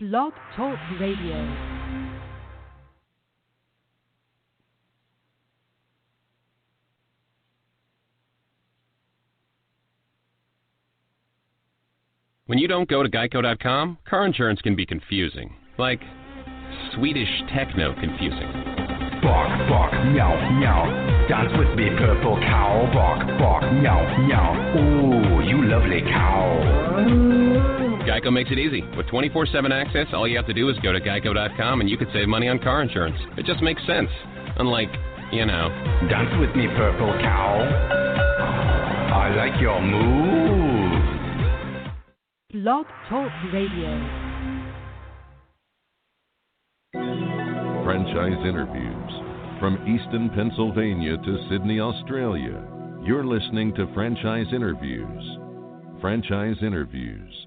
Blog Talk Radio. When you don't go to Geico.com, car insurance can be confusing. Like Swedish techno confusing. Bark, bark, meow, meow. Dance with me, purple cow. Bark, bark, meow, meow. Ooh, you lovely cow. Geico makes it easy. With 24/7 access, all you have to do is go to Geico.com and you could save money on car insurance. It just makes sense. Unlike, Dance with me, purple cow. I like your moves. Blog Talk Radio. Franchise interviews. From Easton, Pennsylvania to Sydney, Australia, you're listening to Franchise Interviews. Franchise Interviews.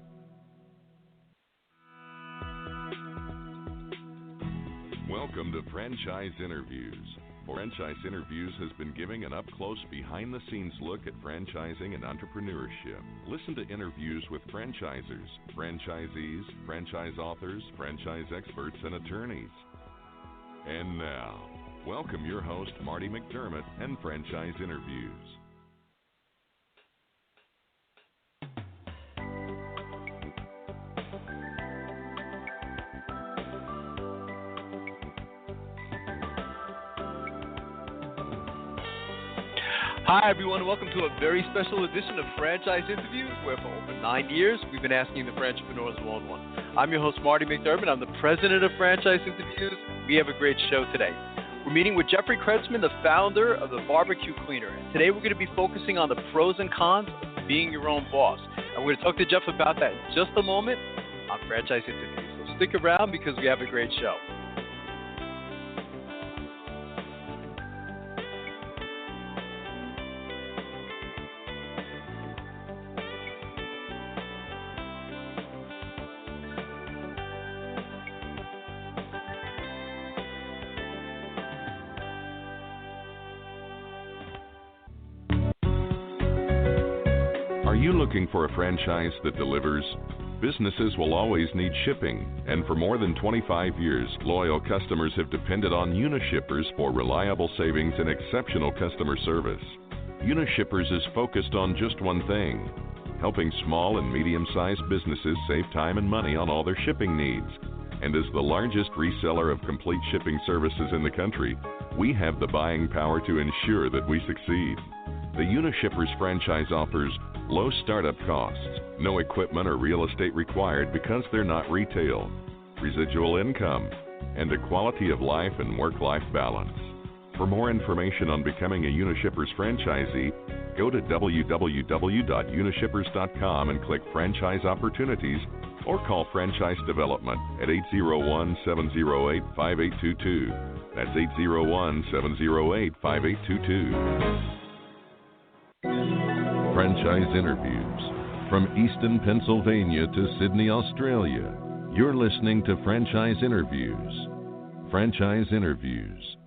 Welcome to Franchise Interviews. Franchise Interviews has been giving an up-close, behind-the-scenes look at franchising and entrepreneurship. Listen to interviews with franchisers, franchisees, franchise authors, franchise experts, and attorneys. And now, welcome your host, Marty McDermott, and Franchise Interviews. Hi, everyone. Welcome to a very special edition of Franchise Interviews, where for over 9 years, we've been asking the entrepreneurs one-on-one. I'm your host, Marty McDermott. I'm the president of Franchise Interviews. We have a great show today. We're meeting with Jeffrey Krentzman, the founder of the BBQ Cleaner. And today, we're going to be focusing on the pros and cons of being your own boss. And we're going to talk to Jeff about that in just a moment on Franchise Interviews. So stick around because we have a great show. Are you looking for a franchise that delivers? Businesses will always need shipping, and for more than 25 years, loyal customers have depended on Unishippers for reliable savings and exceptional customer service. Unishippers is focused on just one thing: helping small and medium-sized businesses save time and money on all their shipping needs. And as the largest reseller of complete shipping services in the country, we have the buying power to ensure that we succeed. The Unishippers franchise offers low startup costs, no equipment or real estate required because they're not retail, residual income, and a quality of life and work-life balance. For more information on becoming a Unishippers franchisee, go to www.unishippers.com and click Franchise Opportunities or call Franchise Development at 801-708-5822. That's 801-708-5822. Franchise Interviews. From Easton, Pennsylvania to Sydney, Australia, you're listening to Franchise Interviews. Franchise Interviews.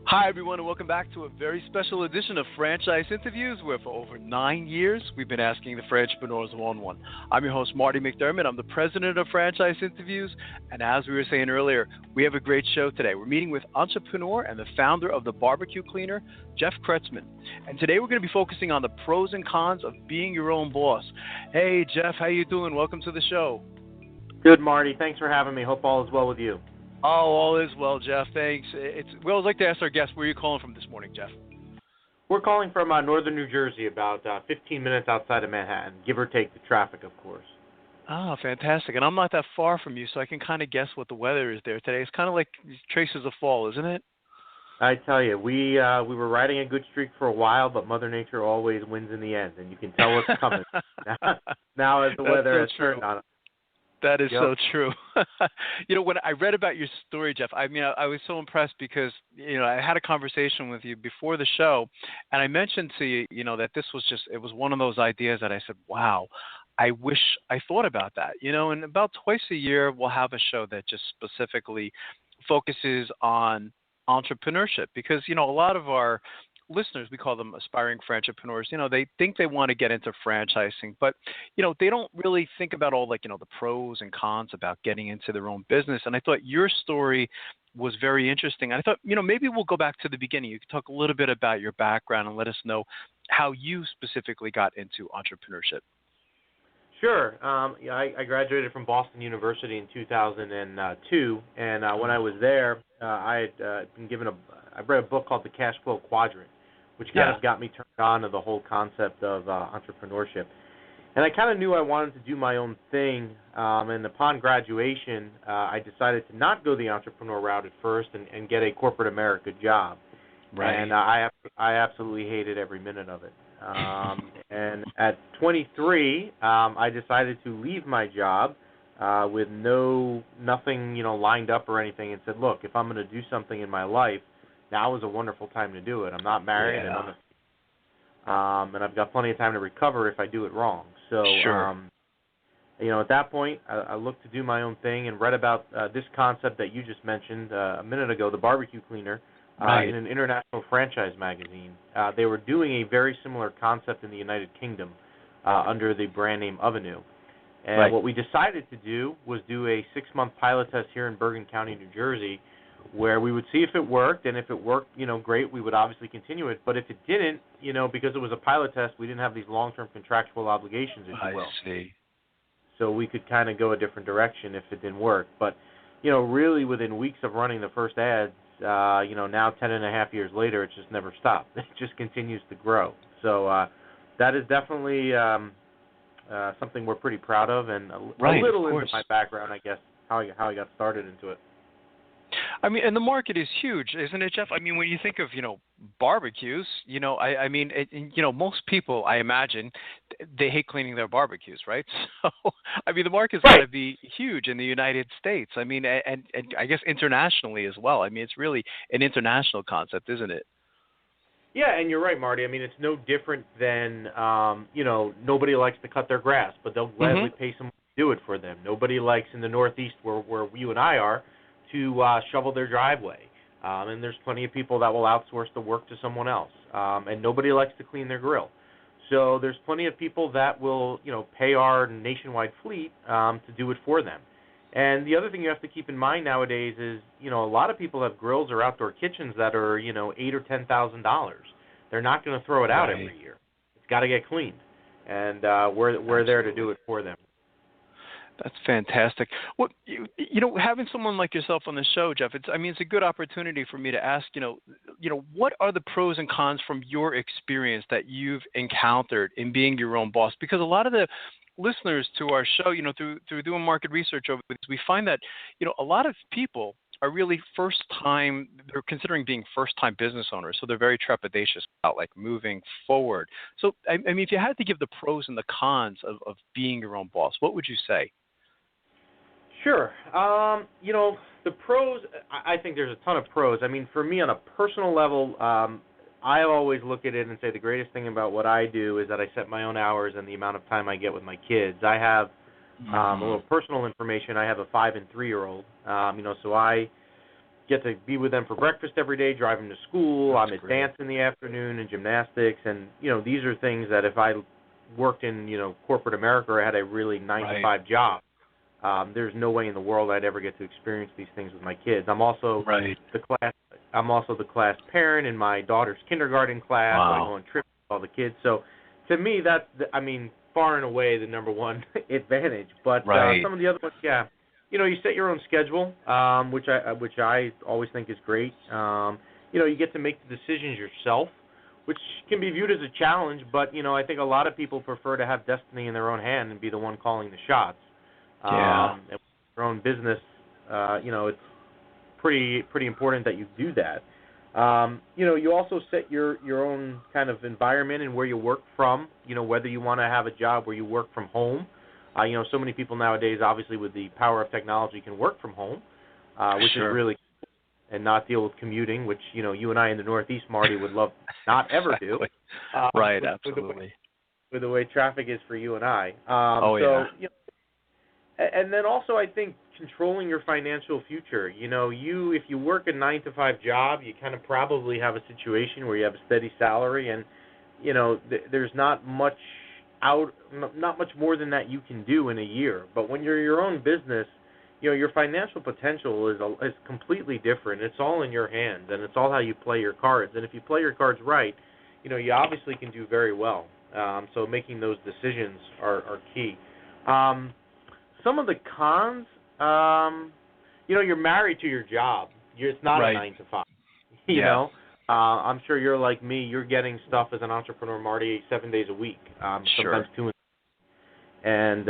Hi, everyone, and welcome back to a very special edition of Franchise Interviews, where for over 9 years, we've been asking the entrepreneurs one-on-one. I'm your host, Marty McDermott. I'm the president of Franchise Interviews, and as we were saying earlier, we have a great show today. We're meeting with entrepreneur and the founder of the BBQ Cleaner, Jeff Krentzman. And today, we're going to be focusing on the pros and cons of being your own boss. Hey, Jeff, how you doing? Welcome to the show. Good, Marty. Thanks for having me. Hope all is well with you. Oh, all is well, Jeff. Thanks. We always like to ask our guests, where are you calling from this morning, Jeff? We're calling from northern New Jersey, about 15 minutes outside of Manhattan, give or take the traffic, of course. Ah, fantastic. And I'm not that far from you, so I can kind of guess what the weather is there today. It's kind of like traces of fall, isn't it? I tell you, we were riding a good streak for a while, but Mother Nature always wins in the end, and you can tell what's coming. now as the weather has turned on. That is so true. When I read about your story, Jeff, I was so impressed because, I had a conversation with you before the show, and I mentioned to you, that this was it was one of those ideas that I said, wow, I wish I thought about that. And about twice a year, we'll have a show that just specifically focuses on entrepreneurship, because, a lot of our listeners, we call them aspiring entrepreneurs, they think they want to get into franchising, but, they don't really think about all, the pros and cons about getting into their own business. And I thought your story was very interesting. I thought, maybe we'll go back to the beginning. You could talk a little bit about your background and let us know how you specifically got into entrepreneurship. Sure. I graduated from Boston University in 2002, and when I was there, I had been given I read a book called The Cash Flow Quadrant, which kind of got me turned on to the whole concept of entrepreneurship. And I kind of knew I wanted to do my own thing, and upon graduation, I decided to not go the entrepreneur route at first and get a corporate America job. Right. And I absolutely hated every minute of it. And at 23, I decided to leave my job with nothing, lined up or anything, and said, look, if I'm going to do something in my life, now is a wonderful time to do it. I'm not married, and I've got plenty of time to recover if I do it wrong. So, at that point, I looked to do my own thing and read about this concept that you just mentioned a minute ago, the BBQ Cleaner. In an international franchise magazine. They were doing a very similar concept in the United Kingdom under the brand name Avenue. And what we decided to do was do a 6-month pilot test here in Bergen County, New Jersey, where we would see if it worked, and if it worked, great, we would obviously continue it. But if it didn't, because it was a pilot test, we didn't have these long-term contractual obligations, if you will. I see. So we could kind of go a different direction if it didn't work. But, really within weeks of running the first ads, now 10 and a half years later, it's just never stopped. It just continues to grow. So that is definitely something we're pretty proud of, and a little into my background, I guess, how I got started into it. I mean, and the market is huge, isn't it, Jeff? I mean, when you think of, barbecues, most people, I imagine, they hate cleaning their barbecues, right? So, I mean, the market's got to be huge in the United States. I mean, and I guess internationally as well. I mean, it's really an international concept, isn't it? Yeah, and you're right, Marty. I mean, it's no different than, nobody likes to cut their grass, but they'll gladly pay someone to do it for them. Nobody likes in the Northeast, where you and I are, to shovel their driveway. And there's plenty of people that will outsource the work to someone else. And nobody likes to clean their grill. So there's plenty of people that will, pay our nationwide fleet to do it for them. And the other thing you have to keep in mind nowadays is, a lot of people have grills or outdoor kitchens that are, $8,000 or $10,000. They're not going to throw it out every year. It's got to get cleaned. And we're there to do it for them. That's fantastic. Well, having someone like yourself on the show, Jeff, it's a good opportunity for me to ask, what are the pros and cons from your experience that you've encountered in being your own boss? Because a lot of the listeners to our show, through doing market research over this, we find that, a lot of people are really they're considering being first-time business owners, so they're very trepidatious about, moving forward. So, I mean, if you had to give the pros and the cons of being your own boss, what would you say? Sure. The pros, I think there's a ton of pros. I mean, for me on a personal level, I always look at it and say the greatest thing about what I do is that I set my own hours and the amount of time I get with my kids. I have a little personal information. I have a 5- and 3-year-old, so I get to be with them for breakfast every day, drive them to school. I'm at dance in the afternoon and gymnastics, and, these are things that if I worked in, corporate America or had a really 9-to-5 job, there's no way in the world I'd ever get to experience these things with my kids. I'm also the class parent in my daughter's kindergarten class. I go on trips with all the kids. So to me, that's far and away the number one advantage. But some of the other ones, you set your own schedule, which I always think is great. You get to make the decisions yourself, which can be viewed as a challenge. But I think a lot of people prefer to have destiny in their own hand and be the one calling the shots. And with your own business, it's pretty important that you do that. You also set your own kind of environment and where you work from, whether you want to have a job where you work from home. So many people nowadays, obviously, with the power of technology can work from home, which is really cool, and not deal with commuting, which, you and I in the Northeast, Marty, would love not ever do. Absolutely. With the way traffic is for you and I. And then also I think controlling your financial future. If you work a 9-to-5 job, you kind of probably have a situation where you have a steady salary, and there's not much more than that you can do in a year. But when you're your own business, your financial potential is completely different. It's all in your hands, and it's all how you play your cards. And if you play your cards right, you obviously can do very well. So making those decisions are key. Some of the cons, you're married to your job. It's not right. a 9-to-5. You know, I'm sure you're like me. You're getting stuff as an entrepreneur, Marty, 7 days a week, sometimes 2. And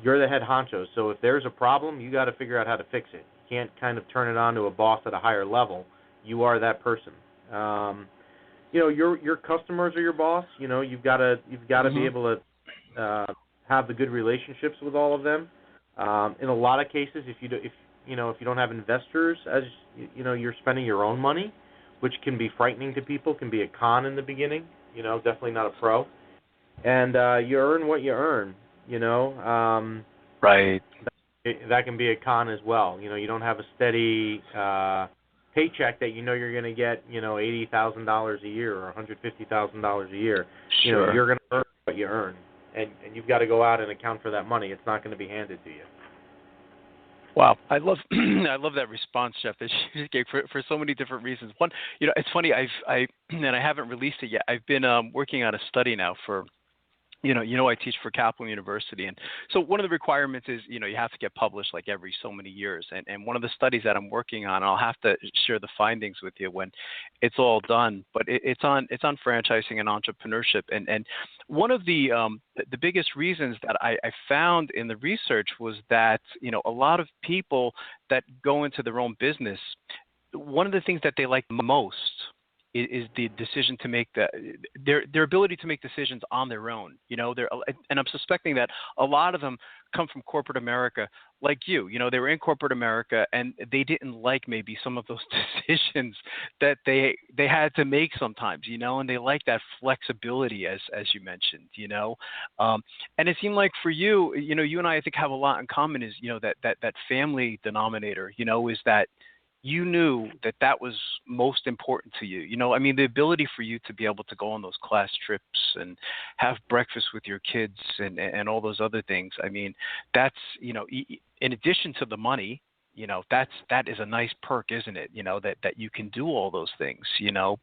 you're the head honcho. So if there's a problem, you got to figure out how to fix it. You can't kind of turn it on to a boss at a higher level. You are that person. Your customers are your boss. You've got to be able to have the good relationships with all of them. In a lot of cases, if you don't have investors, as you're spending your own money, which can be frightening to people, can be a con in the beginning. Definitely not a pro. And you earn what you earn. Right. That can be a con as well. You don't have a steady paycheck that you're going to get, $80,000 a year or $150,000 a year. Sure. You're going to earn what you earn, and you've got to go out and account for that money. It's not going to be handed to you. Wow, I love that response, Jeff. That you gave for so many different reasons. One, it's funny. I haven't released it yet. I've been working on a study now for. I teach for Kaplan University, and so one of the requirements is, you have to get published like every so many years. And one of the studies that I'm working on, I'll have to share the findings with you when it's all done. But it's on franchising and entrepreneurship. And one of the biggest reasons that I found in the research was that a lot of people that go into their own business, one of the things that they like most is the decision to make their ability to make decisions on their own. And I'm suspecting that a lot of them come from corporate America, like you. They were in corporate America and they didn't like maybe some of those decisions that they had to make sometimes. And they like that flexibility, as you mentioned. And it seemed like for you, you and I think have a lot in common. Is that family denominator. Is that you knew that was most important to you. The ability for you to be able to go on those class trips and have breakfast with your kids and all those other things. That's, in addition to the money, that is a nice perk, isn't it? That you can do all those things,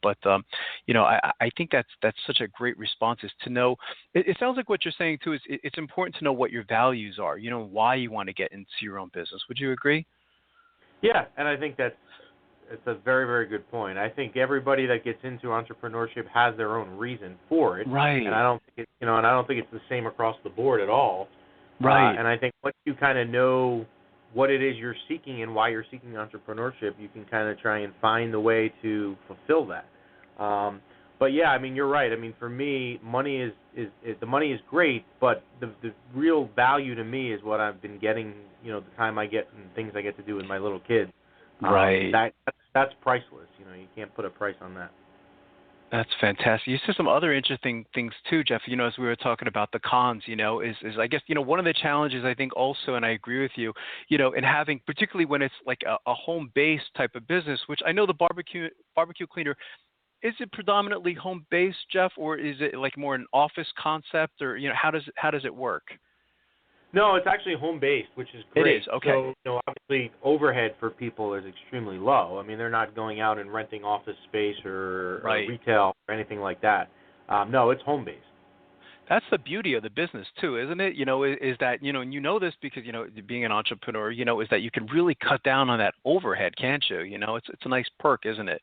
but, I think that's such a great response, is to know, it sounds like what you're saying too, is it's important to know what your values are, why you want to get into your own business. Would you agree? Yeah, and I think it's a very, very good point. I think everybody that gets into entrepreneurship has their own reason for it. Right. And I don't think it's the same across the board at all. Right. And I think once you kind of know what it is you're seeking and why you're seeking entrepreneurship, you can kind of try and find the way to fulfill that. But yeah, you're right. For me, money is the money is great, but the real value to me is what I've been getting. The time I get and things I get to do with my little kids. Right. That's priceless. You can't put a price on that. That's fantastic. You said some other interesting things too, Jeff. As we were talking about the cons, is I guess one of the challenges I think also, and I agree with you, in having, particularly when it's like a home-based type of business, which I know the BBQ Cleaner. Is it predominantly home-based, Jeff, or is it like more an office concept, or how does it work? No, it's actually home-based, which is great. It is, okay. So, obviously, overhead for people is extremely low. They're not going out and renting office space or retail or anything like that. No, it's home-based. That's the beauty of the business too, isn't it? Is that, and this because, being an entrepreneur, is that you can really cut down on that overhead, can't you? It's a nice perk, isn't it?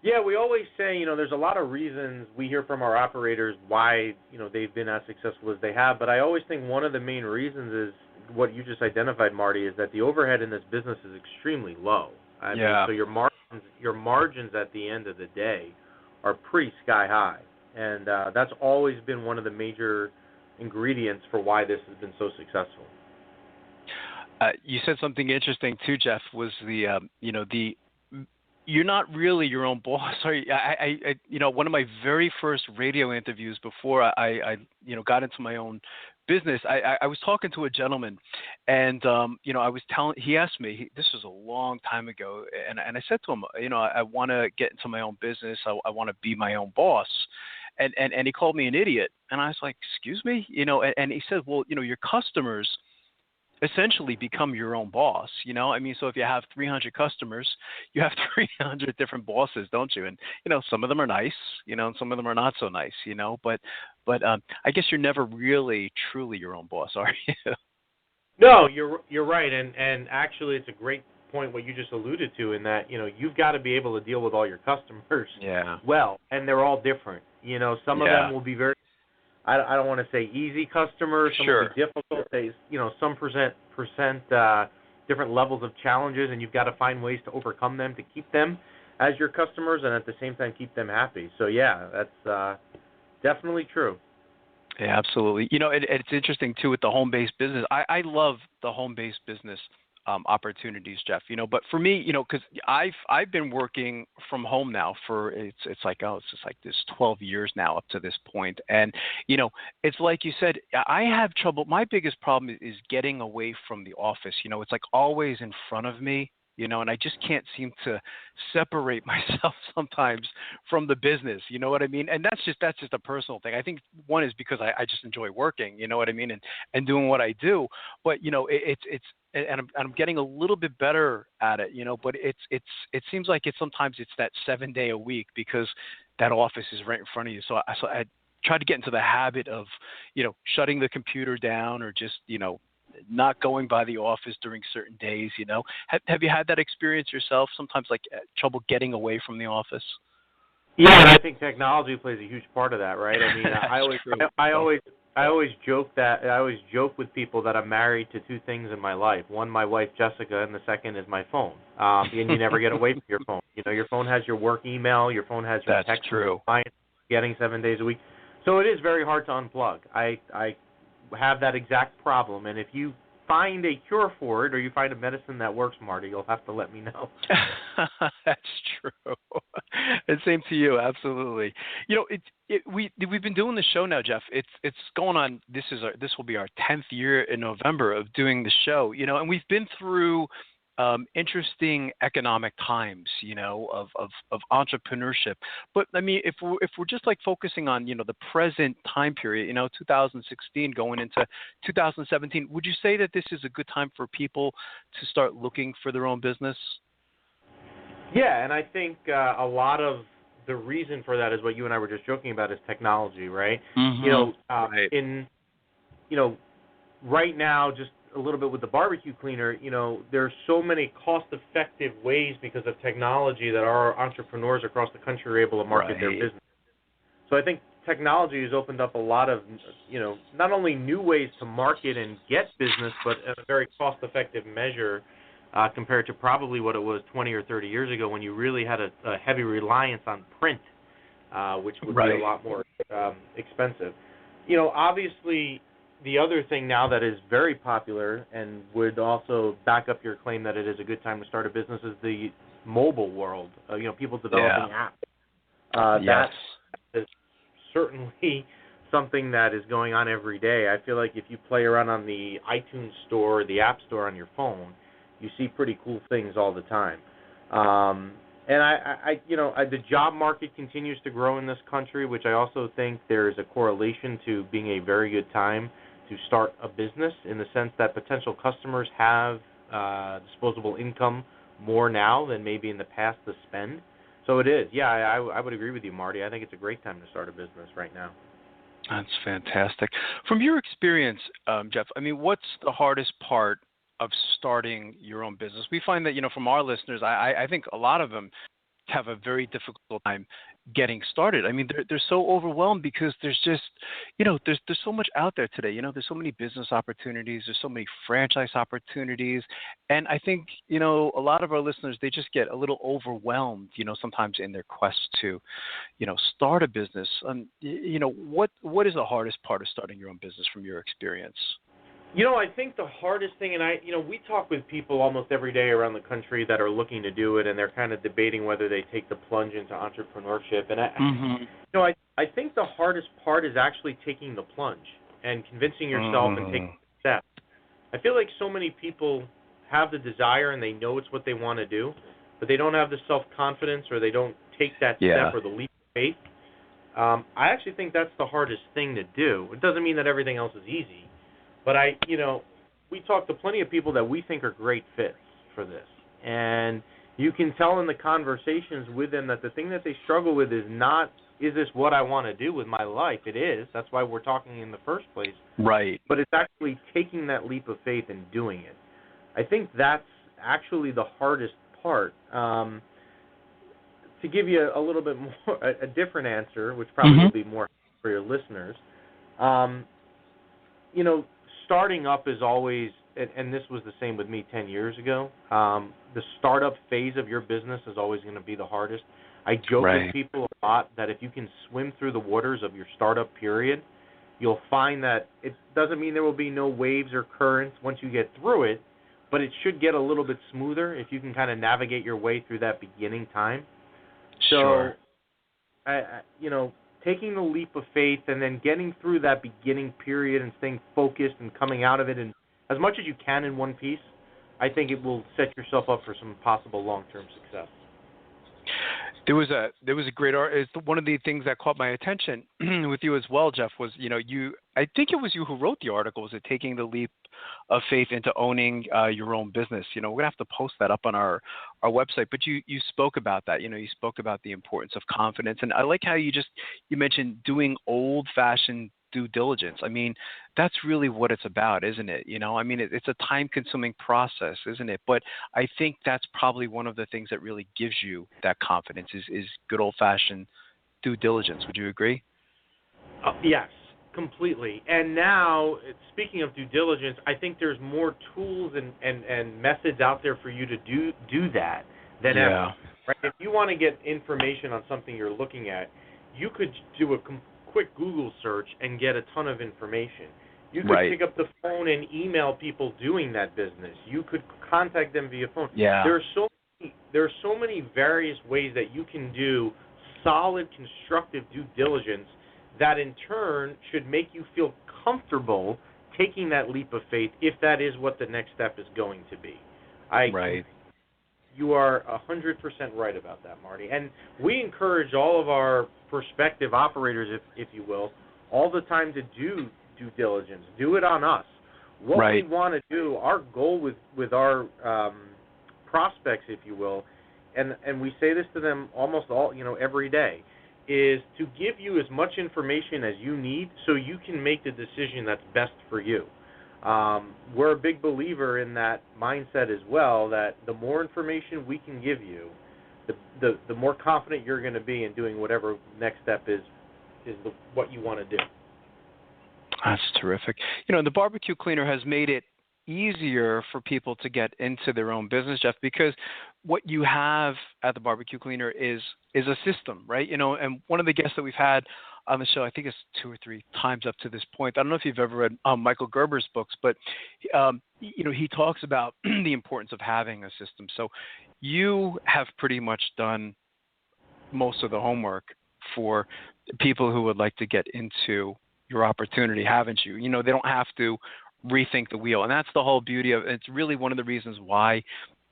Yeah, we always say, there's a lot of reasons we hear from our operators why, they've been as successful as they have. But I always think one of the main reasons is what you just identified, Marty, is that the overhead in this business is extremely low. So your margins at the end of the day are pretty sky high. And that's always been one of the major ingredients for why this has been so successful. You said something interesting too, Jeff, was the you're not really your own boss. Sorry, one of my very first radio interviews before I got into my own business, I was talking to a gentleman, and he asked me, this was a long time ago, and I said to him, I want to get into my own business. I want to be my own boss. And he called me an idiot. And I was like, excuse me? And he said, well, your customers essentially become your own boss. So if you have 300 customers, you have 300 different bosses, don't you? And some of them are nice, and some of them are not so nice, but I guess you're never really truly your own boss, are you? No, you're right, and actually it's a great point what you just alluded to, in that you've got to be able to deal with all your customers well, and they're all different. Some of them will be very, I don't want to say easy customers. Some will be difficult. Some present different levels of challenges, and you've got to find ways to overcome them to keep them as your customers, and at the same time keep them happy. So that's definitely true. Yeah, absolutely. It's interesting too with the home-based business. I love the home-based business opportunities, Jeff. But for me, because I've been working from home now for it's just like this 12 years now up to this point, and it's like you said, I have trouble. My biggest problem is getting away from the office. It's like always in front of me. And I just can't seem to separate myself sometimes from the business. You know what I mean? And that's just a personal thing. I think one is because I just enjoy working. You know what I mean? And doing what I do. But I'm getting a little bit better at it. But it seems like sometimes it's that 7 day a week because that office is right in front of you. So I try to get into the habit of shutting the computer down or just not going by the office during certain days. Have you had that experience yourself? Sometimes like trouble getting away from the office? Yeah, and I think technology plays a huge part of that, right? I mean, I always joke with people that I'm married to two things in my life. One, my wife Jessica, and the second is my phone. And you never get away from your phone. Your phone has your work email, your phone has your text. True. Getting 7 days a week, so it is very hard to unplug. I have that exact problem, and if you find a cure for it or you find a medicine that works, Marty, you'll have to let me know. That's true. And same to you, absolutely. We've been doing the show now, Jeff. It's going on. This will be our 10th year in November of doing the show. And we've been through interesting economic times, of entrepreneurship. But I mean, if we're just like focusing on, the present time period, 2016 going into 2017, would you say that this is a good time for people to start looking for their own business? Yeah, and I think a lot of the reason for that is what you and I were just joking about, is technology, right? Mm-hmm. Right now, just a little bit with the barbecue cleaner, there's so many cost-effective ways because of technology that our entrepreneurs across the country are able to market their business. So I think technology has opened up a lot of, not only new ways to market and get business, but at a very cost-effective measure compared to probably what it was 20 or 30 years ago when you really had a heavy reliance on print, which would be a lot more expensive. Obviously, the other thing now that is very popular and would also back up your claim that it is a good time to start a business is the mobile world. People developing apps. That is certainly something that is going on every day. I feel like if you play around on the iTunes store or the App Store on your phone, you see pretty cool things all the time. And the job market continues to grow in this country, which I also think there is a correlation to being a very good time to start a business, in the sense that potential customers have disposable income more now than maybe in the past to spend. So it is. Yeah, I would agree with you, Marty. I think it's a great time to start a business right now. That's fantastic. From your experience, Jeff, I mean, what's the hardest part of starting your own business? We find that, from our listeners, I think a lot of them have a very difficult time getting started. I mean, they're so overwhelmed because there's just, there's so much out there today. There's so many business opportunities. There's so many franchise opportunities. And I think, a lot of our listeners, they just get a little overwhelmed, sometimes in their quest to, start a business. What is the hardest part of starting your own business from your experience? I think the hardest thing, and we talk with people almost every day around the country that are looking to do it, and they're kind of debating whether they take the plunge into entrepreneurship. And I think the hardest part is actually taking the plunge. and convincing yourself and taking steps. I feel like so many people have the desire and they know it's what they want to do, but they don't have the self-confidence or they don't take that step or the leap of faith. I actually think that's the hardest thing to do. It doesn't mean that everything else is easy, but we talk to plenty of people that we think are great fits for this. And you can tell in the conversations with them that the thing that they struggle with is not, is this what I want to do with my life? It is. That's why we're talking in the first place. Right. But it's actually taking that leap of faith and doing it. I think that's actually the hardest part. To give you a little bit more, a different answer, which probably will be more for your listeners, starting up is always, and this was the same with me 10 years ago, the startup phase of your business is always going to be the hardest. I joke with people a lot that if you can swim through the waters of your startup period, you'll find that it doesn't mean there will be no waves or currents once you get through it, but it should get a little bit smoother if you can kind of navigate your way through that beginning time. So, taking the leap of faith and then getting through that beginning period and staying focused and coming out of it and as much as you can in one piece, I think it will set yourself up for some possible long-term success. There was a great art. One of the things that caught my attention with you as well, Jeff, was I think it was you who wrote the article. Was it taking the leap of faith into owning your own business? We're gonna have to post that up on our website. But you spoke about that. You spoke about the importance of confidence, and I like how you mentioned doing old-fashioned due diligence. I mean, that's really what it's about, isn't it? It's a time-consuming process, isn't it? But I think that's probably one of the things that really gives you that confidence is good old-fashioned due diligence. Would you agree? Yes, completely. And now, speaking of due diligence, I think there's more tools and methods out there for you to do that than ever. Right? If you want to get information on something you're looking at, you could do a quick Google search and get a ton of information. You could pick up the phone and email people doing that business. You could contact them via phone. Yeah. There are so many various ways that you can do solid, constructive due diligence that in turn should make you feel comfortable taking that leap of faith if that is what the next step is going to be. You are 100% right about that, Marty. And we encourage all of our prospective operators, if you will, all the time to do due diligence. Do it on us. What we want to do, our goal with our prospects, if you will, and we say this to them almost every day, is to give you as much information as you need so you can make the decision that's best for you. We're a big believer in that mindset as well, that the more information we can give you, the more confident you're going to be in doing whatever next step is what you want to do. That's terrific. The BBQ Cleaner has made it easier for people to get into their own business, Jeff, because what you have at the BBQ Cleaner is a system, right? And one of the guests that we've had on the show, I think it's 2 or 3 times up to this point. I don't know if you've ever read Michael Gerber's books, but he talks about the importance of having a system. So you have pretty much done most of the homework for people who would like to get into your opportunity, haven't you? They don't have to rethink the wheel, and that's the whole beauty of it. It's really one of the reasons why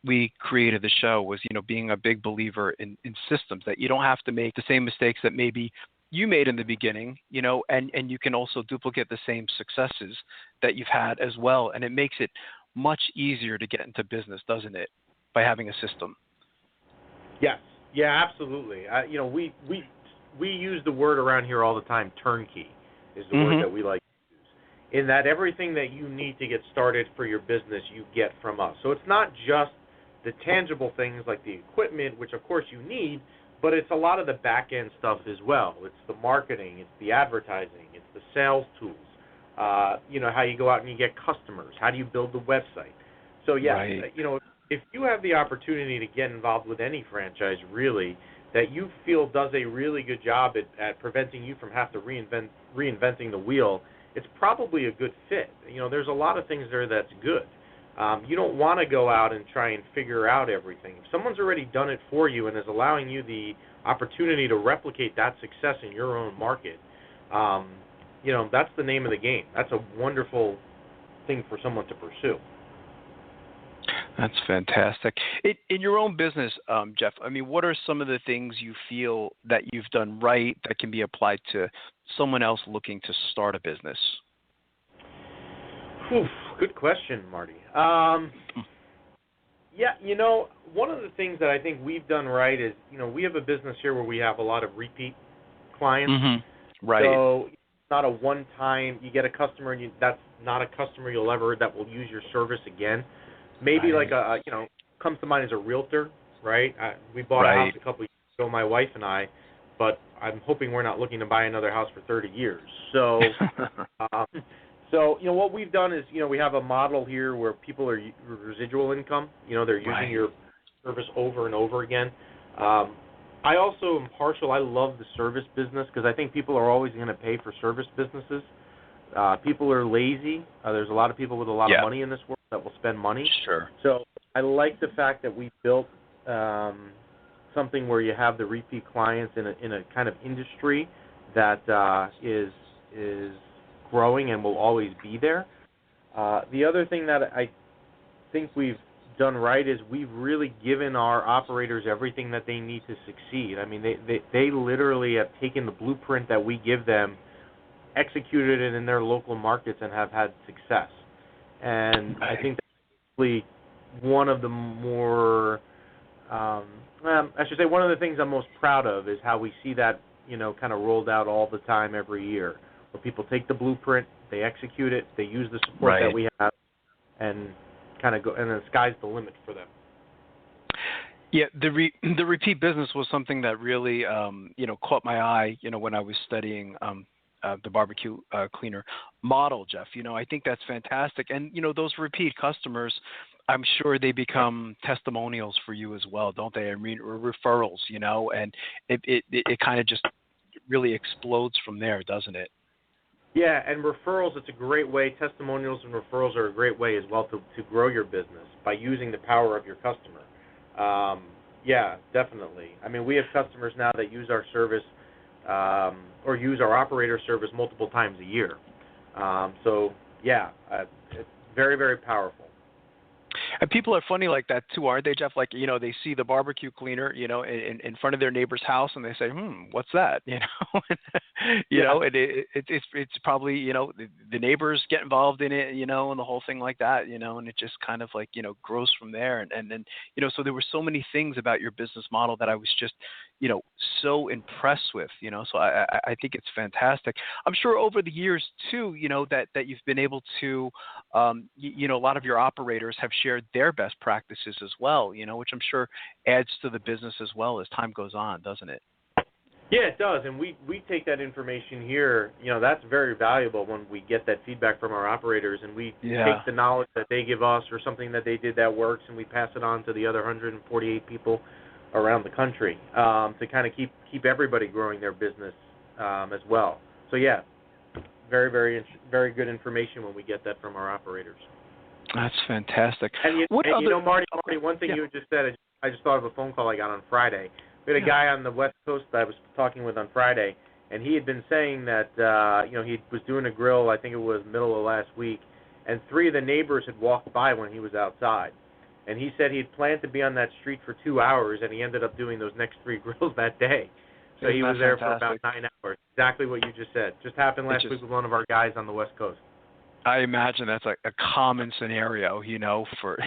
we created the show was, being a big believer in systems, that you don't have to make the same mistakes that maybe you made in the beginning, and you can also duplicate the same successes that you've had as well. And it makes it much easier to get into business, doesn't it, by having a system? Yes. Yeah, absolutely. We use the word around here all the time, turnkey is the word that we like to use, in that everything that you need to get started for your business you get from us. So it's not just the tangible things like the equipment, which of course you need, but it's a lot of the back-end stuff as well. It's the marketing, it's the advertising, it's the sales tools, how you go out and you get customers, how do you build the website. So, if you have the opportunity to get involved with any franchise, really, that you feel does a really good job at preventing you from having to reinventing the wheel, it's probably a good fit. There's a lot of things there that's good. You don't want to go out and try and figure out everything. If someone's already done it for you and is allowing you the opportunity to replicate that success in your own market, that's the name of the game. That's a wonderful thing for someone to pursue. That's fantastic. In your own business, Jeff, I mean, what are some of the things you feel that you've done right that can be applied to someone else looking to start a business? Good question, Marty. One of the things that I think we've done right is, we have a business here where we have a lot of repeat clients. Mm-hmm. Right. So it's not a one-time, you get a customer and that's not a customer that will use your service again. Maybe right. like comes to mind as a realtor, right? We bought a house a couple of years ago, my wife and I, but I'm hoping we're not looking to buy another house for 30 years. So, what we've done is, we have a model here where people are residual income. They're using your service over and over again. I also am partial. I love the service business because I think people are always going to pay for service businesses. People are lazy. There's a lot of people with a lot of money in this world that will spend money. Sure. So I like the fact that we built something where you have the repeat clients in a kind of industry that is growing and will always be there. The other thing that I think we've done right is we've really given our operators everything that they need to succeed. I mean, they literally have taken the blueprint that we give them, executed it in their local markets, and have had success. And I think that's really one of the more, one of the things I'm most proud of is how we see that, kind of rolled out all the time every year, where people take the blueprint, they execute it, they use the support that we have, and kind of go, and the sky's the limit for them. Yeah, the repeat business was something that really, caught my eye, when I was studying the barbecue cleaner model, Jeff. I think that's fantastic. And, those repeat customers, I'm sure they become testimonials for you as well, don't they? I mean, referrals, and it kind of just really explodes from there, doesn't it? Yeah, and referrals, it's a great way. Testimonials and referrals are a great way as well to grow your business by using the power of your customer. Yeah, definitely. I mean, we have customers now that use our service or use our operator service multiple times a year. It's very, very powerful. And people are funny like that too, aren't they, Jeff? Like, they see the barbecue cleaner, in front of their neighbor's house, and they say, what's that? And it's probably, the neighbors get involved in it, and the whole thing like that, and it just kind of like, grows from there. And then, so there were so many things about your business model that I was just, so impressed with, so I think it's fantastic. I'm sure over the years too, that you've been able to, a lot of your operators have shared their best practices as well, which I'm sure adds to the business as well as time goes on, doesn't it? Yeah, it does. And we take that information here, that's very valuable when we get that feedback from our operators, and we take the knowledge that they give us or something that they did that works, and we pass it on to the other 148 people around the country to kind of keep everybody growing their business as well. So, yeah, very, very, very good information when we get that from our operators. That's fantastic. And Marty, one thing you just said, I just thought of a phone call I got on Friday. We had a guy on the West Coast that I was talking with on Friday, and he had been saying that, he was doing a grill, I think it was middle of last week, and 3 of the neighbors had walked by when he was outside. And he said he had planned to be on that street for 2 hours, and he ended up doing those next 3 grills that day. So he was there for about 9 hours. Exactly what you just said. Just happened last week with one of our guys on the West Coast. I imagine that's a common scenario, for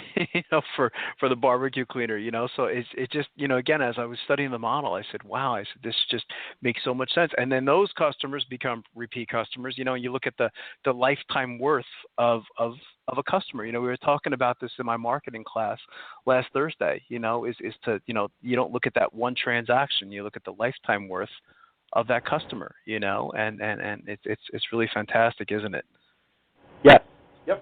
for the barbecue cleaner, So it just, again, as I was studying the model, I said, wow, this just makes so much sense. And then those customers become repeat customers. You look at the lifetime worth of a customer. We were talking about this in my marketing class last Thursday. Is to you don't look at that one transaction. You look at the lifetime worth of that customer. And it's really fantastic, isn't it? Yes. Yep.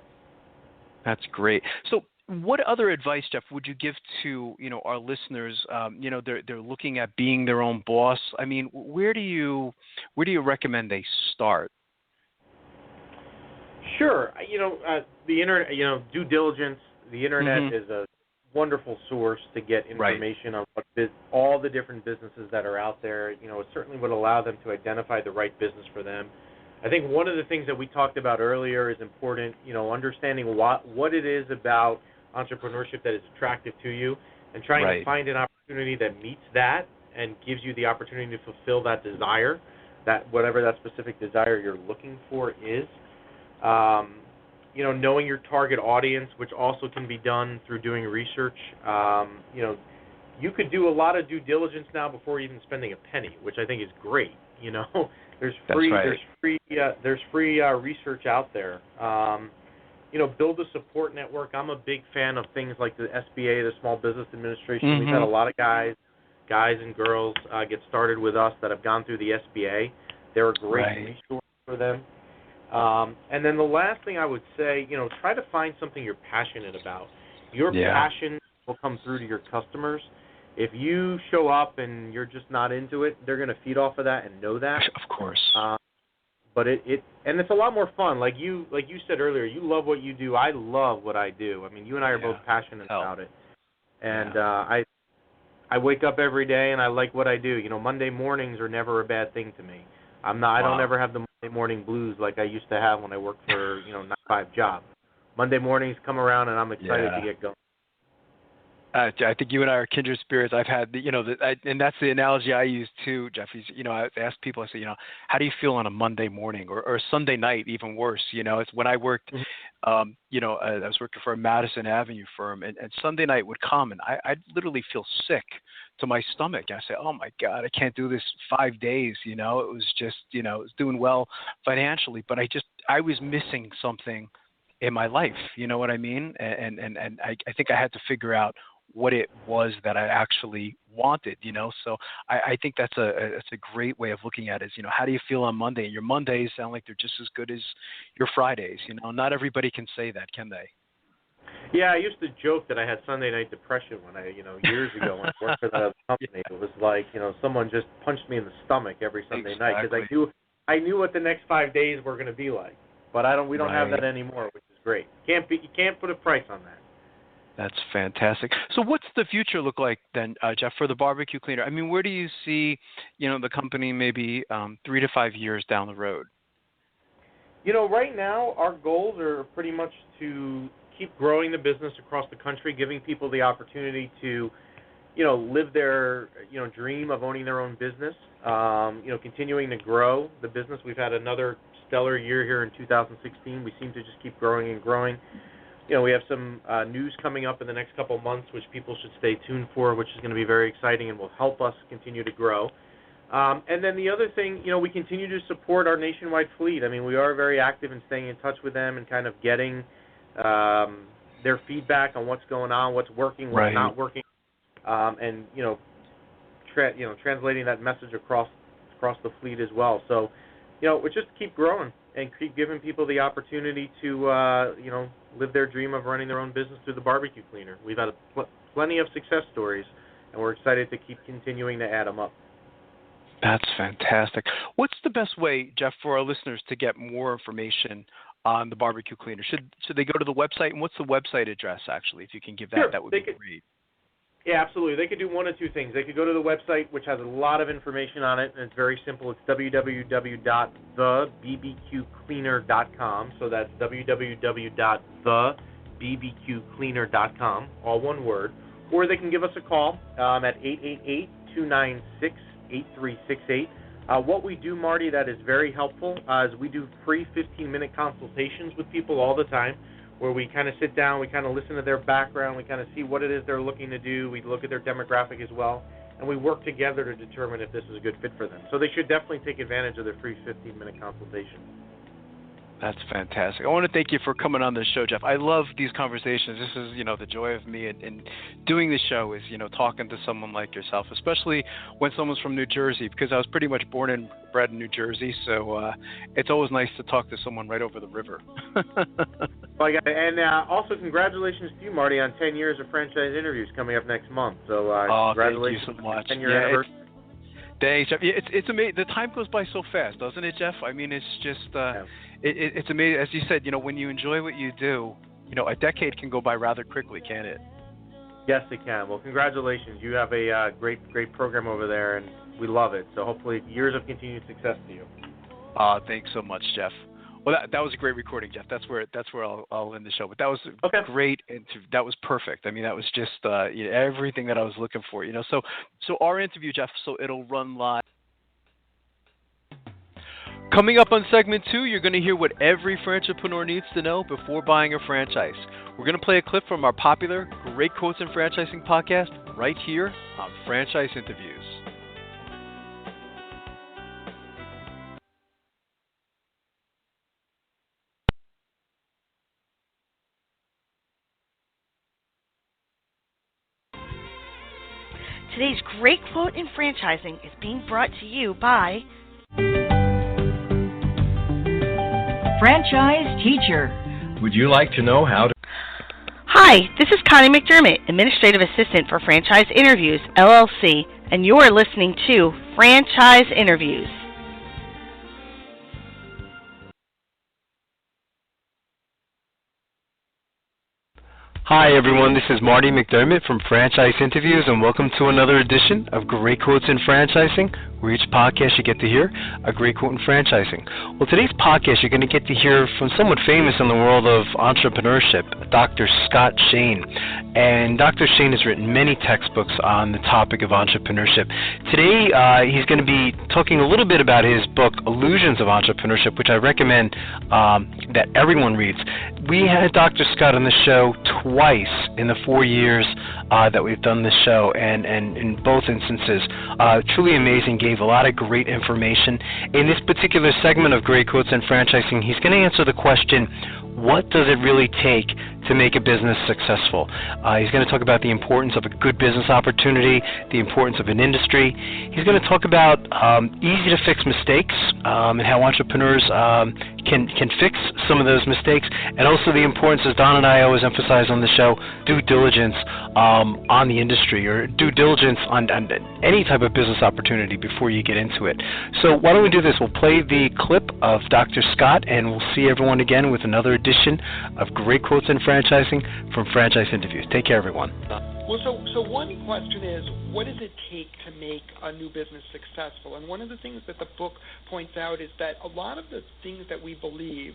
That's great. So what other advice, Jeff, would you give to, our listeners? They're looking at being their own boss. I mean, where do you recommend they start? Sure. The internet, due diligence, the internet is a wonderful source to get information on all the different businesses that are out there. It certainly would allow them to identify the right business for them. I think one of the things that we talked about earlier is important, understanding what it is about entrepreneurship that is attractive to you and trying to find an opportunity that meets that and gives you the opportunity to fulfill that desire, that whatever that specific desire you're looking for is. Knowing your target audience, which also can be done through doing research. You could do a lot of due diligence now before even spending a penny, which I think is great. There's free research out there. Build a support network. I'm a big fan of things like the SBA, the Small Business Administration. Mm-hmm. We've had a lot of guys and girls get started with us that have gone through the SBA. They're a great resource for them. And then the last thing I would say, try to find something you're passionate about. Your passion will come through to your customers. If you show up and you're just not into it, they're going to feed off of that and know that. Of course. But it's a lot more fun. Like you said earlier, you love what you do. I love what I do. I mean, you and I are both passionate about it. And I wake up every day and I like what I do. Monday mornings are never a bad thing to me. I don't ever have the Monday morning blues like I used to have when I worked for 9-to-5 job. Monday mornings come around and I'm excited to get going. I think you and I are kindred spirits. I've had, and that's the analogy I use too, Jeffrey. I ask people, I say, how do you feel on a Monday morning or a Sunday night, even worse? It's when I worked, I was working for a Madison Avenue firm, and Sunday night would come, and I'd literally feel sick to my stomach. I say, oh my God, I can't do this 5 days. It was just, it was doing well financially, but I was missing something in my life. You know what I mean? And I think I had to figure out what it was that I actually wanted, So I think that's a great way of looking at it. Is, how do you feel on Monday? And your Mondays sound like they're just as good as your Fridays. Not everybody can say that, can they? Yeah, I used to joke that I had Sunday night depression when I, years ago when I worked for that other company. It was like, someone just punched me in the stomach every Sunday night because I knew what the next 5 days were going to be like. But we don't have that anymore, which is great. You can't put a price on that. That's fantastic. So what's the future look like then, Jeff, for the BBQ Cleaner? I mean, where do you see, the company maybe 3 to 5 years down the road? Right now our goals are pretty much to keep growing the business across the country, giving people the opportunity to, live their, dream of owning their own business, continuing to grow the business. We've had another stellar year here in 2016. We seem to just keep growing and growing. We have some news coming up in the next couple of months, which people should stay tuned for, which is going to be very exciting and will help us continue to grow. And then the other thing, we continue to support our nationwide fleet. I mean, we are very active in staying in touch with them and kind of getting their feedback on what's going on, what's working, what's not working, and translating that message across the fleet as well. So, we just keep growing and keep giving people the opportunity to, live their dream of running their own business through the BBQ Cleaner. We've had plenty of success stories, and we're excited to keep continuing to add them up. That's fantastic. What's the best way, Jeff, for our listeners to get more information on the BBQ Cleaner? Should they go to the website? And what's the website address, actually? If you can give that, sure, that would be great. Yeah, absolutely. They could do one of two things. They could go to the website, which has a lot of information on it, and it's very simple. It's www.thebbqcleaner.com. So that's www.thebbqcleaner.com, all one word. Or they can give us a call at 888-296-8368. What we do, Marty, that is very helpful, is we do free 15-minute consultations with people all the time, where we kind of sit down, we kind of listen to their background, we kind of see what it is they're looking to do, we look at their demographic as well, and we work together to determine if this is a good fit for them. So they should definitely take advantage of their free 15-minute consultation. That's fantastic. I want to thank you for coming on the show, Jeff. I love these conversations. This is, the joy of me in doing the show is, talking to someone like yourself, especially when someone's from New Jersey, because I was pretty much born and bred in New Jersey. So it's always nice to talk to someone right over the river. And also congratulations to you, Marty, on 10 years of franchise interviews coming up next month. So congratulations thank you so much. 10-year anniversary. Thanks, Jeff. It's amazing. The time goes by so fast, doesn't it, Jeff? I mean, it's just it's amazing. As you said, when you enjoy what you do, a decade can go by rather quickly, can't it? Yes, it can. Well, congratulations. You have a great program over there, and we love it. So hopefully years of continued success to you. Thanks so much, Jeff. Well, that was a great recording, Jeff. That's where I'll end the show. But that was great, and that was perfect. I mean, that was just everything that I was looking for. So our interview, Jeff. So it'll run live. Coming up on segment 2, you're going to hear what every franchipreneur needs to know before buying a franchise. We're going to play a clip from our popular Great Quotes in Franchising podcast right here on Franchise Interviews. Today's Great Quote in Franchising is being brought to you by Franchise Teacher. Would you like to know how to... Hi, this is Connie McDermott, Administrative Assistant for Franchise Interviews, LLC, and you're listening to Franchise Interviews. Hi everyone, this is Marty McDermott from Franchise Interviews, and welcome to another edition of Great Quotes in Franchising, where each podcast you get to hear a great quote in franchising. Well, today's podcast you're going to get to hear from someone famous in the world of entrepreneurship, Dr. Scott Shane. And Dr. Shane has written many textbooks on the topic of entrepreneurship. Today he's going to be talking a little bit about his book, Illusions of Entrepreneurship, which I recommend that everyone reads. We had Dr. Scott on the show twice in the 4 years that we've done this show, and in both instances, truly amazing, gave a lot of great information. In this particular segment of Great Quotes in Franchising, he's going to answer the question, what does it really take to make a business successful? He's going to talk about the importance of a good business opportunity, the importance of an industry. He's going to talk about easy-to-fix mistakes and how entrepreneurs can fix some of those mistakes, and also the importance, as Don and I always emphasize on the show, due diligence on the industry, or due diligence on any type of business opportunity before you get into it. So why don't we do this? We'll play the clip of Dr. Scott, and we'll see everyone again with another edition of Great Quotes in Franchising from Franchise Interviews. Take care, everyone. Well, so one question is, what does it take to make a new business successful? And one of the things that the book points out is that a lot of the things that we believe,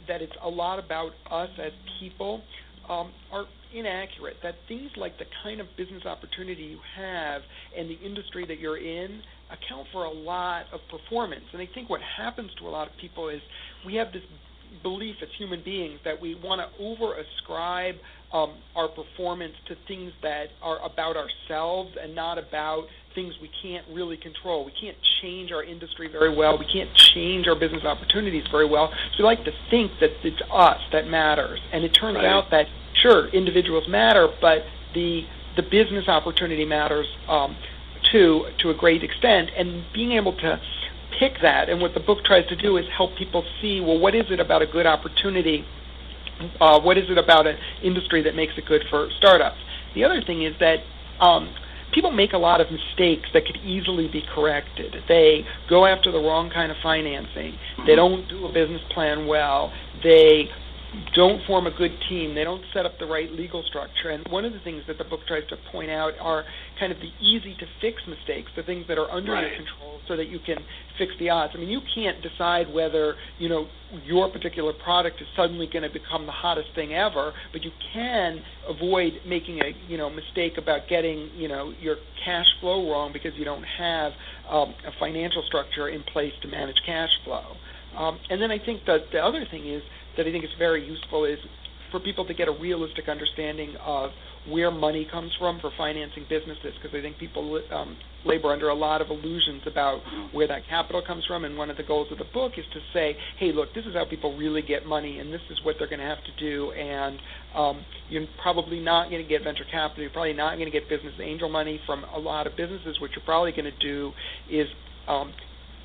that it's a lot about us as people, are inaccurate. That things like the kind of business opportunity you have and the industry that you're in account for a lot of performance. And I think what happens to a lot of people is we have this belief as human beings that we want to over-ascribe our performance to things that are about ourselves and not about things we can't really control. We can't change our industry very well. We can't change our business opportunities very well. So we like to think that it's us that matters. And it turns out that, sure, individuals matter, but the business opportunity matters to a great extent. And being able to pick that, and what the book tries to do is help people see, well, what is it about a good opportunity? What is it about an industry that makes it good for startups? The other thing is that people make a lot of mistakes that could easily be corrected. They go after the wrong kind of financing. They don't do a business plan well. They don't form a good team. They don't set up the right legal structure. And one of the things that the book tries to point out are kind of the easy-to-fix mistakes, the things that are under your control so that you can fix the odds. I mean, you can't decide whether, your particular product is suddenly going to become the hottest thing ever, but you can avoid making a mistake about getting, your cash flow wrong because you don't have a financial structure in place to manage cash flow. And then I think that the other thing is that I think is very useful is for people to get a realistic understanding of where money comes from for financing businesses, because I think people labor under a lot of illusions about where that capital comes from, and one of the goals of the book is to say, hey, look, this is how people really get money, and this is what they're going to have to do, and you're probably not going to get venture capital, you're probably not going to get business angel money from a lot of businesses. What you're probably going to do is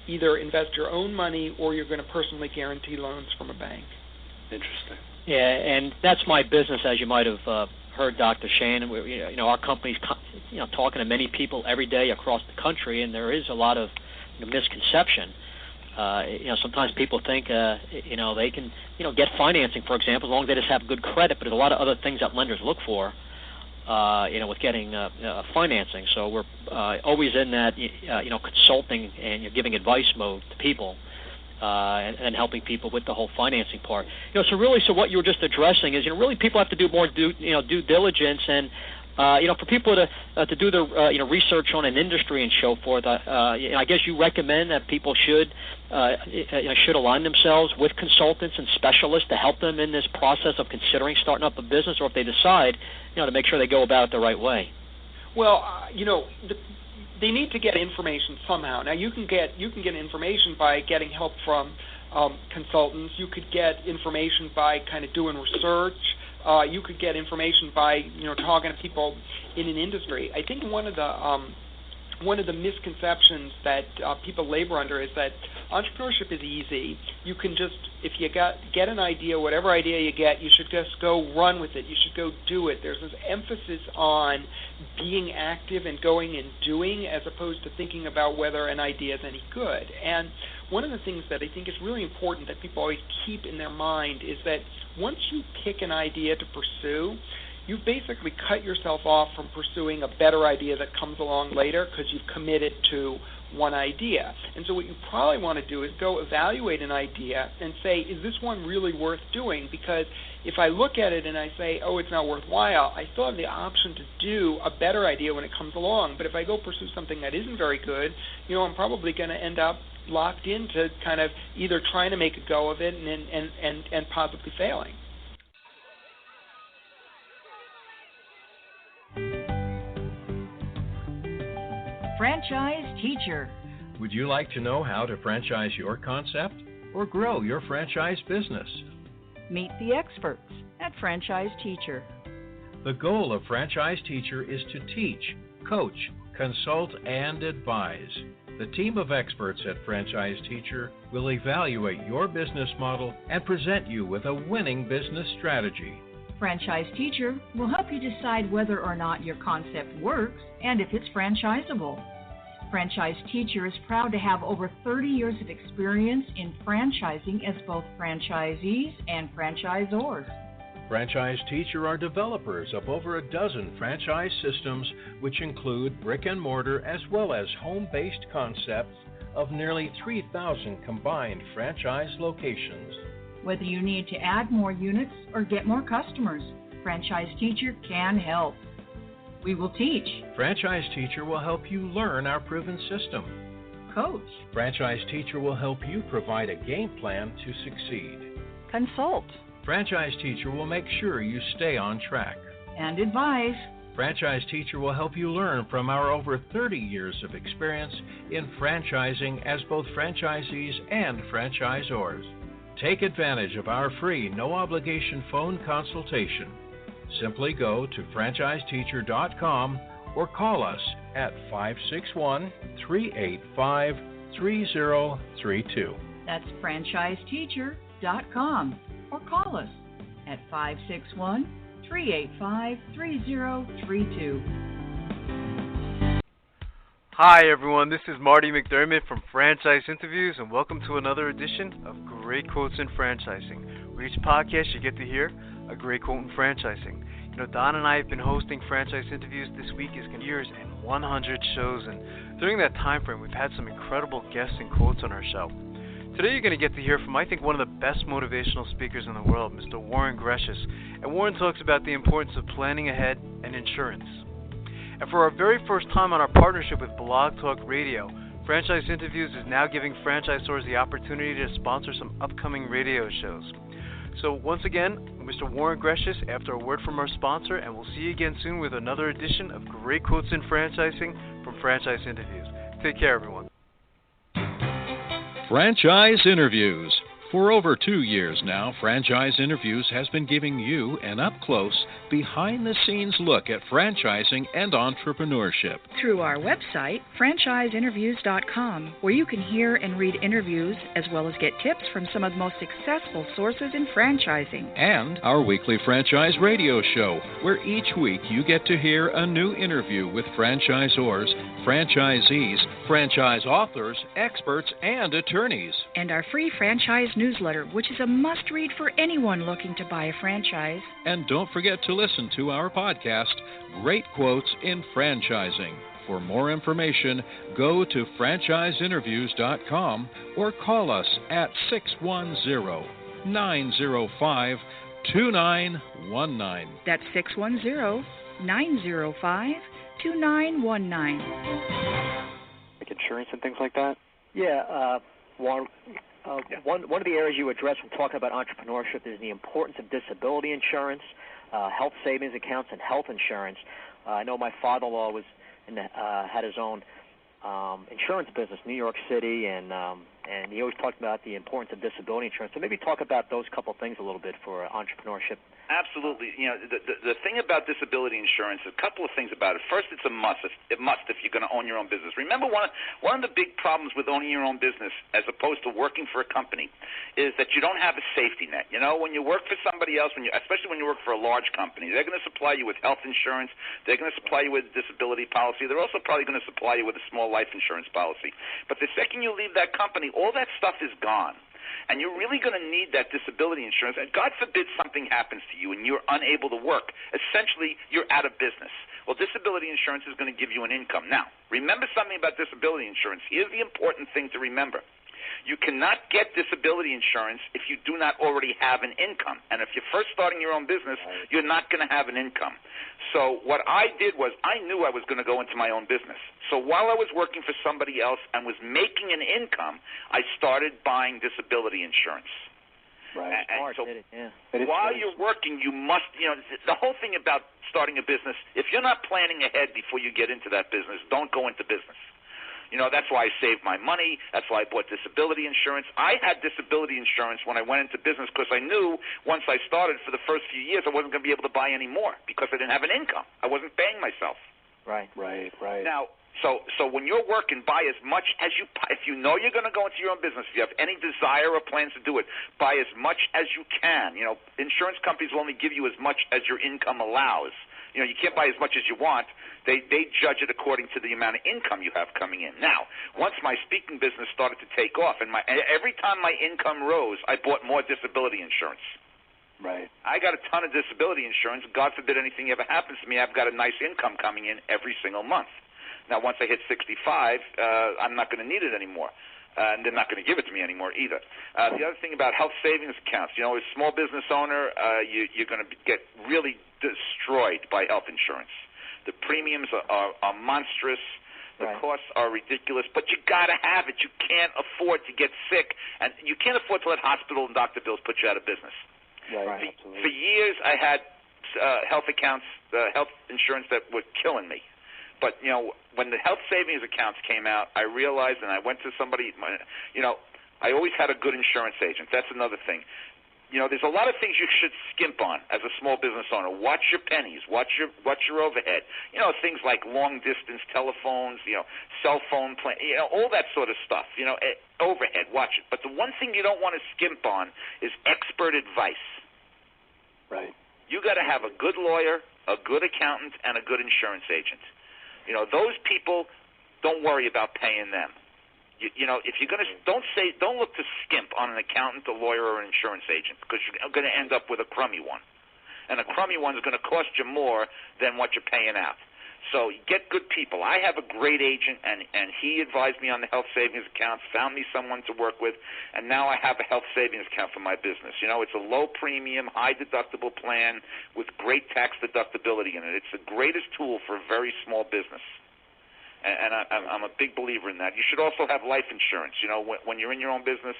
either invest your own money or you're going to personally guarantee loans from a bank. Interesting. Yeah, and that's my business, as you might have heard Dr. Shane. Our company's talking to many people every day across the country, and there is a lot of misconception. Sometimes people think they can get financing, for example, as long as they just have good credit. But there's a lot of other things that lenders look for, with getting financing. So we're always in that consulting and giving advice mode to people. and helping people with the whole financing part. So what you were just addressing is, really people have to do more due diligence, and for people to do their research on an industry and so forth. I guess you recommend that people should align themselves with consultants and specialists to help them in this process of considering starting up a business, or if they decide, to make sure they go about it the right way. Well, they need to get information somehow. Now, you can get information by getting help from consultants. You could get information by kind of doing research. You could get information by talking to people in an industry. I think one of the misconceptions that people labor under is that entrepreneurship is easy. You can just, if you get an idea, whatever idea you get, you should just go run with it. You should go do it. There's this emphasis on being active and going and doing, as opposed to thinking about whether an idea is any good. And one of the things that I think is really important that people always keep in their mind is that once you pick an idea to pursue, you've basically cut yourself off from pursuing a better idea that comes along later, because you've committed to one idea. And so what you probably want to do is go evaluate an idea and say, is this one really worth doing? Because if I look at it and I say, oh, it's not worthwhile, I still have the option to do a better idea when it comes along. But if I go pursue something that isn't very good, I'm probably going to end up locked into kind of either trying to make a go of it and possibly failing. Franchise Teacher. Would you like to know how to franchise your concept or grow your franchise business? Meet the experts at Franchise Teacher. The goal of Franchise Teacher is to teach, coach, consult, and advise. The team of experts at Franchise Teacher will evaluate your business model and present you with a winning business strategy. Franchise Teacher will help you decide whether or not your concept works and if it's franchisable. Franchise Teacher is proud to have over 30 years of experience in franchising as both franchisees and franchisors. Franchise Teacher are developers of over a dozen franchise systems, which include brick and mortar as well as home-based concepts of nearly 3,000 combined franchise locations. Whether you need to add more units or get more customers, Franchise Teacher can help. We will teach. Franchise Teacher will help you learn our proven system. Coach. Franchise Teacher will help you provide a game plan to succeed. Consult. Franchise Teacher will make sure you stay on track. And advise. Franchise Teacher will help you learn from our over 30 years of experience in franchising as both franchisees and franchisors. Take advantage of our free, no-obligation phone consultation. Simply go to franchiseteacher.com or call us at 561-385-3032. That's franchiseteacher.com or call us at 561-385-3032. Hi everyone, this is Marty McDermott from Franchise Interviews, and welcome to another edition of Great Quotes in Franchising. With each podcast you get to hear a great quote in franchising. Don and I have been hosting Franchise Interviews. This week is years and 100 shows, and during that time frame we've had some incredible guests and quotes on our show. Today you're going to get to hear from, I think, one of the best motivational speakers in the world, Mr. Warren Greshus. And Warren talks about the importance of planning ahead and insurance. And for our very first time on our partnership with Blog Talk Radio, Franchise Interviews is now giving franchisors the opportunity to sponsor some upcoming radio shows. So once again, Mr. Warren Greshus, after a word from our sponsor, and we'll see you again soon with another edition of Great Quotes in Franchising from Franchise Interviews. Take care, everyone. Franchise Interviews. For over 2 years now, Franchise Interviews has been giving you an up-close, behind-the-scenes look at franchising and entrepreneurship. Through our website, franchiseinterviews.com, where you can hear and read interviews as well as get tips from some of the most successful sources in franchising. And our weekly franchise radio show, where each week you get to hear a new interview with franchisors, franchisees, franchise authors, experts, and attorneys. And our free franchise newsletter, which is a must-read for anyone looking to buy a franchise. And don't forget to listen to our podcast, Great Quotes in Franchising. For more information, go to franchiseinterviews.com or call us at 610-905-2919. That's 610-905-2919. Like insurance and things like that? Yeah, One of the areas you address when talking about entrepreneurship is the importance of disability insurance, health savings accounts, and health insurance. I know my father-in-law was had his own insurance business, New York City, and he always talked about the importance of disability insurance. So maybe talk about those couple things a little bit for entrepreneurship. Absolutely. You know, the thing about disability insurance, a couple of things about it. First, it's a must. It must if you're going to own your own business. Remember, one of the big problems with owning your own business as opposed to working for a company is that you don't have a safety net. You know, when you work for somebody else, especially when you work for a large company, they're going to supply you with health insurance. They're going to supply you with a disability policy. They're also probably going to supply you with a small life insurance policy. But the second you leave that company, all that stuff is gone. And you're really going to need that disability insurance. And God forbid something happens to you and you're unable to work. Essentially, you're out of business. Well, disability insurance is going to give you an income. Now, remember something about disability insurance. Here's the important thing to remember. You cannot get disability insurance if you do not already have an income. And if you're first starting your own business, you're not going to have an income. So what I did was I knew I was going to go into my own business. So while I was working for somebody else and was making an income, I started buying disability insurance. Right. And so while you're working, you must, the whole thing about starting a business, if you're not planning ahead before you get into that business, don't go into business. You know, that's why I saved my money. That's why I bought disability insurance. I had disability insurance when I went into business because I knew once I started for the first few years I wasn't going to be able to buy any more because I didn't have an income. I wasn't paying myself. Right. Now, so when you're working, buy as much as you – if you know you're going to go into your own business, if you have any desire or plans to do it, buy as much as you can. You know, insurance companies will only give you as much as your income allows. You know, you can't buy as much as you want. They judge it according to the amount of income you have coming in. Now, once my speaking business started to take off, and every time my income rose, I bought more disability insurance. Right. I got a ton of disability insurance. God forbid anything ever happens to me, I've got a nice income coming in every single month. Now, once I hit 65, I'm not going to need it anymore. And they're not going to give it to me anymore either. The other thing about health savings accounts, you know, as a small business owner, you're going to get really destroyed by health insurance. The premiums are monstrous. The costs are ridiculous. But you got to have it. You can't afford to get sick. And you can't afford to let hospital and doctor bills put you out of business. Right. For years, I had health accounts, health insurance that were killing me. But, you know, when the health savings accounts came out, I realized, and I went to somebody, you know, I always had a good insurance agent. That's another thing. You know, there's a lot of things you should skimp on as a small business owner. Watch your pennies. Watch your overhead. You know, things like long-distance telephones, you know, cell phone plan, you know, all that sort of stuff. You know, overhead, watch it. But the one thing you don't want to skimp on is expert advice. Right. You got to have a good lawyer, a good accountant, and a good insurance agent. You know, those people, don't worry about paying them. You know, if you're going to, don't look to skimp on an accountant, a lawyer, or an insurance agent because you're going to end up with a crummy one. And a crummy one is going to cost you more than what you're paying out. So get good people. I have a great agent, and he advised me on the health savings accounts, found me someone to work with, and now I have a health savings account for my business. You know, it's a low premium, high deductible plan with great tax deductibility in it. It's the greatest tool for a very small business. And I'm a big believer in that. You should also have life insurance. You know, when you're in your own business,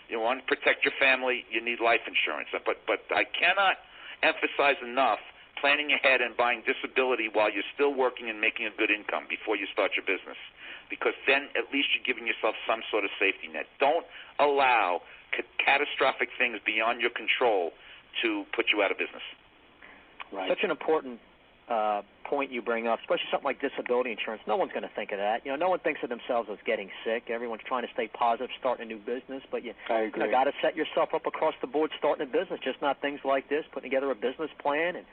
you want to protect your family, you need life insurance. But I cannot emphasize enough planning ahead and buying disability while you're still working and making a good income before you start your business, because then at least you're giving yourself some sort of safety net. Don't allow catastrophic things beyond your control to put you out of business. Right. Such an important point you bring up, especially something like disability insurance. No one's going to think of that. You know, no one thinks of themselves as getting sick. Everyone's trying to stay positive, starting a new business, but you got to set yourself up across the board starting a business, just not things like this, putting together a business plan and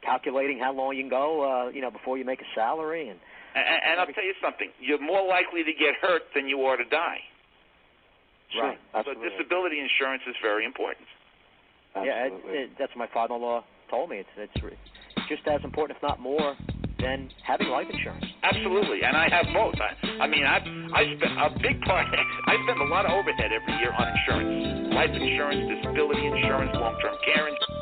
calculating how long you can go, you know, before you make a salary. And I'll tell you something. You're more likely to get hurt than you are to die. Right. So disability insurance is very important. Absolutely. Yeah, that's what my father-in-law told me. It's just as important, if not more, than having life insurance. Absolutely, and I have both. I mean, I spend a big part. I spend a lot of overhead every year on insurance, life insurance, disability insurance, long-term care insurance.